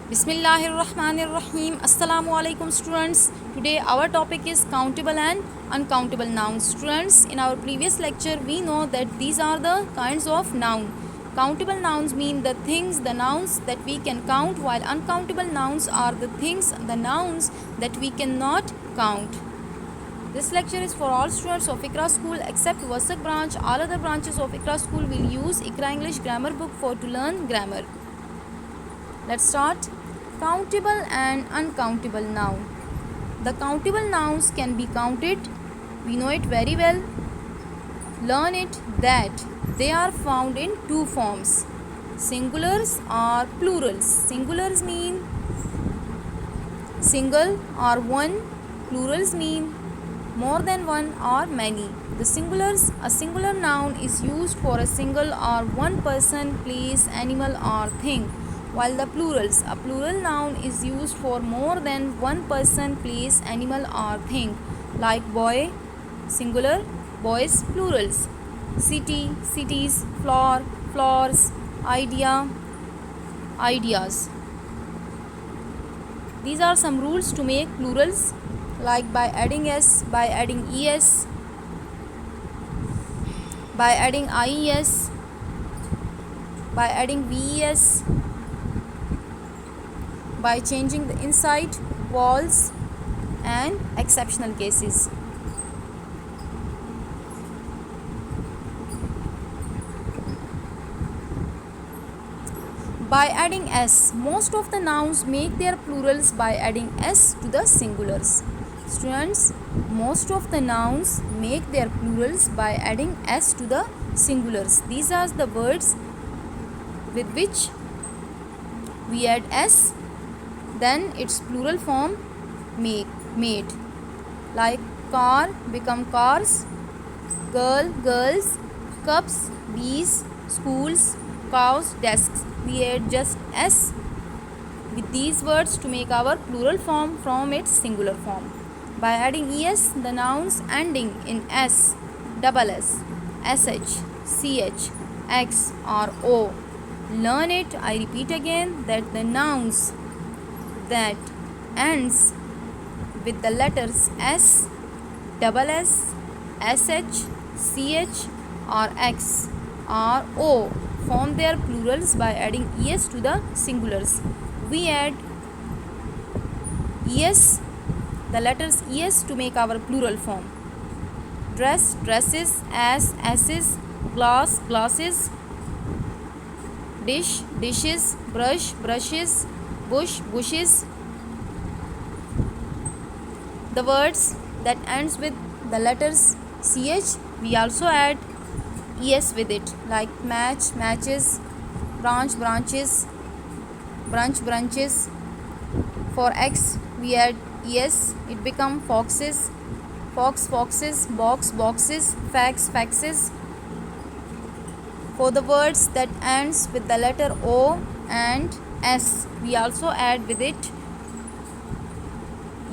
Bismillahirrahmanirrahim. Assalamu alaikum students. Today our topic is countable and uncountable nouns. Students, in our previous lecture we know that these are the kinds of noun. Countable nouns mean the things, the nouns that we can count, while uncountable nouns are the things, the nouns that we cannot count. This lecture is for all students of Iqra School except Wasak branch. All other branches of Iqra School will use Iqra English grammar book for to learn grammar. Let's start. Countable and uncountable noun. The countable nouns can be counted. We know it very well. Learn it that they are found in two forms, singulars or plurals. Singulars mean single or one. Plurals mean more than one or many. The singulars, a singular noun is used for a single or one person, place, animal or thing, while the plurals, a plural noun is used for more than one person, place, animal or thing, like boy, singular, boys, plurals, city, cities, floor, flowers, idea, ideas. These are some rules to make plurals, like by adding s, by adding es, by adding ies, by adding ves, by changing the inside, walls, and exceptional cases. By adding s, most of the nouns make their plurals by adding s to the singulars. Students, most of the nouns make their plurals by adding s to the singulars. These are the words with which we add s, then its plural form made, like car become cars, girl, girls, cups, bees, schools, cows, desks. We add just s with these words to make our plural form from its singular form. By adding es, the nouns ending in s, double s, sh, ch, x or o. Learn it. I repeat again that the nouns that ends with the letters s, double s, sh, ch or x or o form their plurals by adding es to the singulars. We add es, the letters es, to make our plural form. Dress, dresses, ass, asses, glass, glasses, dish, dishes, brush, brushes, bush, bushes. The words that ends with the letters ch, we also add es with it, like match, matches, branch, branches, brunch, brunches. For x, we add es, it become foxes, fox, foxes, box, boxes, fax, faxes. For the words that ends with the letter o and s, we also add with it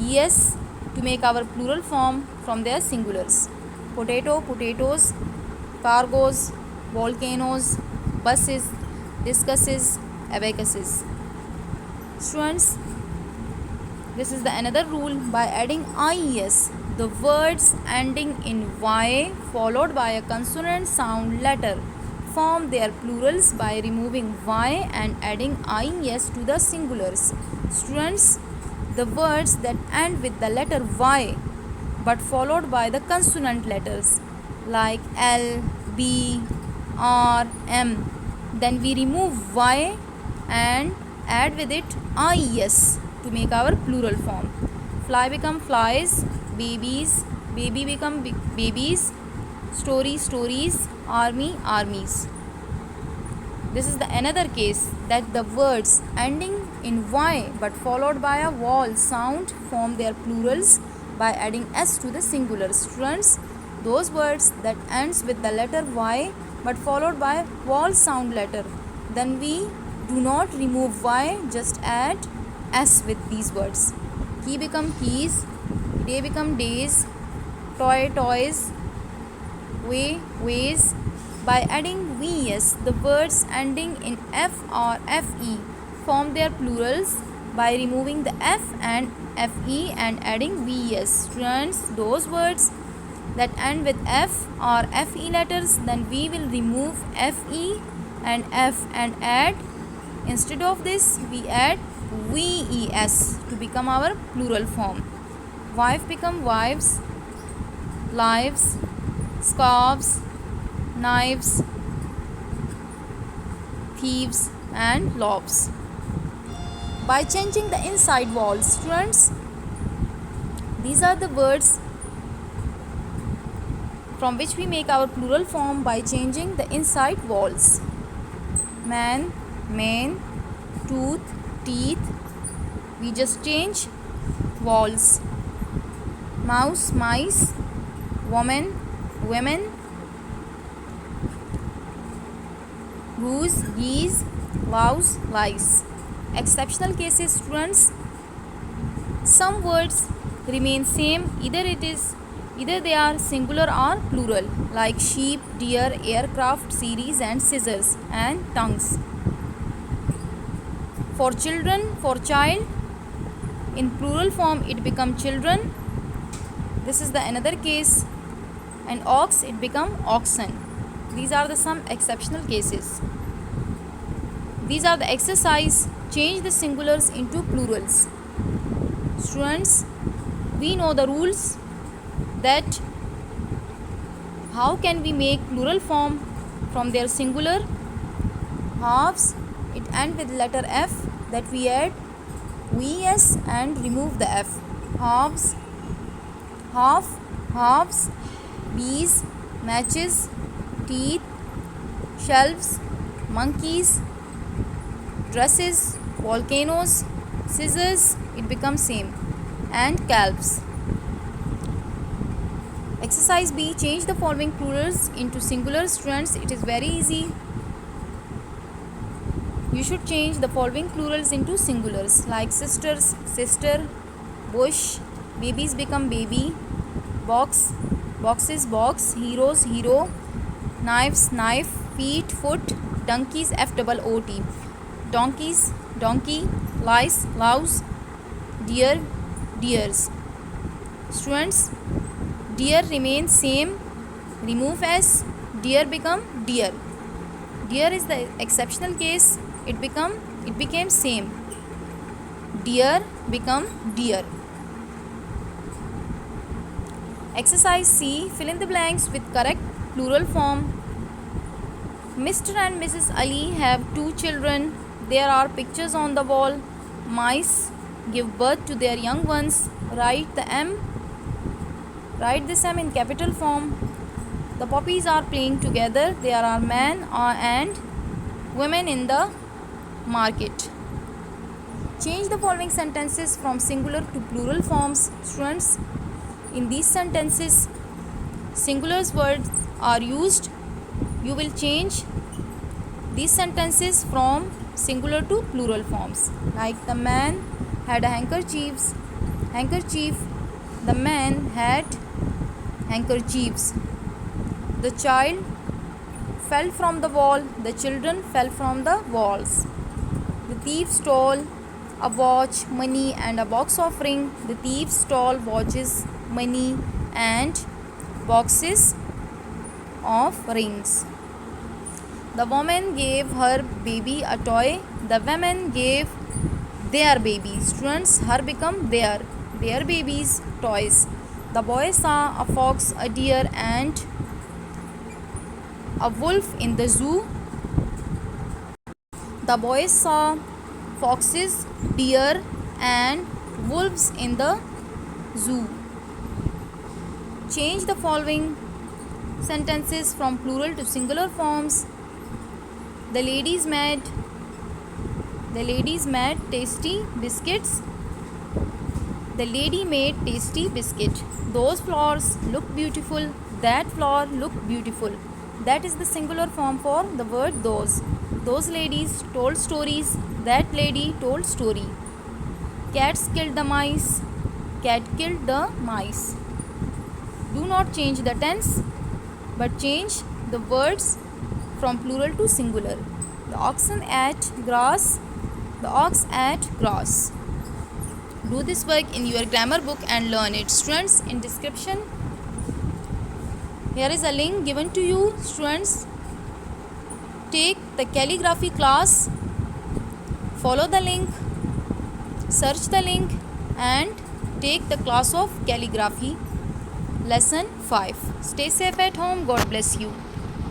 es to make our plural form from their singulars. Potato, potatoes, cargoes, volcanoes, buses, discusses, abacuses. Students, this is the another rule. By adding ies, the words ending in y followed by a consonant sound letter form their plurals by removing y and adding ies to the singulars. Students, the words that end with the letter y but followed by the consonant letters like L, B, R, M, then we remove y and add with it ies to make our plural form. Fly become flies, babies, baby become babies, story, stories, army, armies. This is the another case that the words ending in y but followed by a vowel sound form their plurals by adding s to the singular. Students, those words that ends with the letter y but followed by vowel sound letter, then we do not remove y, just add s with these words. Key become keys, day become days, toy, toys, way, ways. By adding vs, the words ending in f or fe form their plurals by removing the f and fe and adding ves. Students, those words that end with f or fe letters, then we will remove fe and f and add, instead of this we add ves to become our plural form. Wife become wives, lives, scarves, knives, thieves and loaves. By changing the inside walls, students, these are the words from which we make our plural form by changing the inside walls. Man, mane, tooth, teeth, we just change walls. Mouse, mice, woman, women, goose, geese, louse, lice. Exceptional cases, students, some words remain same, either they are singular or plural, like sheep, deer, aircraft, series and scissors and tongues. For children, for child, in plural form it become children, this is the another case. And ox, it become oxen. These are the some exceptional cases. These are the exercise. Change the singulars into plurals. Students, we know the rules that how can we make plural form from their singular. Halves, it end with letter f, that we add vs and remove the f. Halves, half, halves, bees, matches, teeth, shelves, monkeys, dresses, volcanoes, scissors, it becomes same, and calves. Exercise B, change the following plurals into singular. Students, it is very easy. You should change the following plurals into singulars, like sisters, sister, bush, babies become baby, box, boxes, box, heroes, hero, knives, knife, feet, foot, donkeys, FOOT, donkeys, donkey, lice, louse, deer, deers. Students, deer remains same, remove s, deer become deer. Deer is the exceptional case, it became same, deer become deer. Exercise C, fill in the blanks with correct plural form. Mr. and Mrs. Ali have 2 children. There are pictures on the wall. Mice give birth to their young ones. Write this M in capital form. The puppies are playing together. There are men and women in the market. Change the following sentences from singular to plural forms. Students, in these sentences, singular words are used. You will change these sentences from singular to plural forms. Like the man had a handkerchief. The man had handkerchiefs. The child fell from the wall. The children fell from the walls. The thief stole a watch, money and a box of ring. The thief stole watches, money and boxes of rings. The woman gave her baby a toy. The women gave their baby. Students, her become their babies, toys. The boy saw a fox, a deer and a wolf in the zoo. The boy saw foxes, deer and wolves in the zoo. Change the following sentences from plural to singular forms. The ladies made tasty biscuits. The lady made tasty biscuit. Those flowers look beautiful. That flower looked beautiful. That is the singular form for the word those. Those ladies told stories. That lady told story. Cats killed the mice. Cat killed the mice. Do not change the tense, but change the words from plural to singular. The oxen ate grass. The ox ate grass. Do this work in your grammar book and learn it. Students, in description, here is a link given to you. Students, take the calligraphy class. Follow the link, search the link and take the class of calligraphy lesson 5. Stay safe at home. God bless you.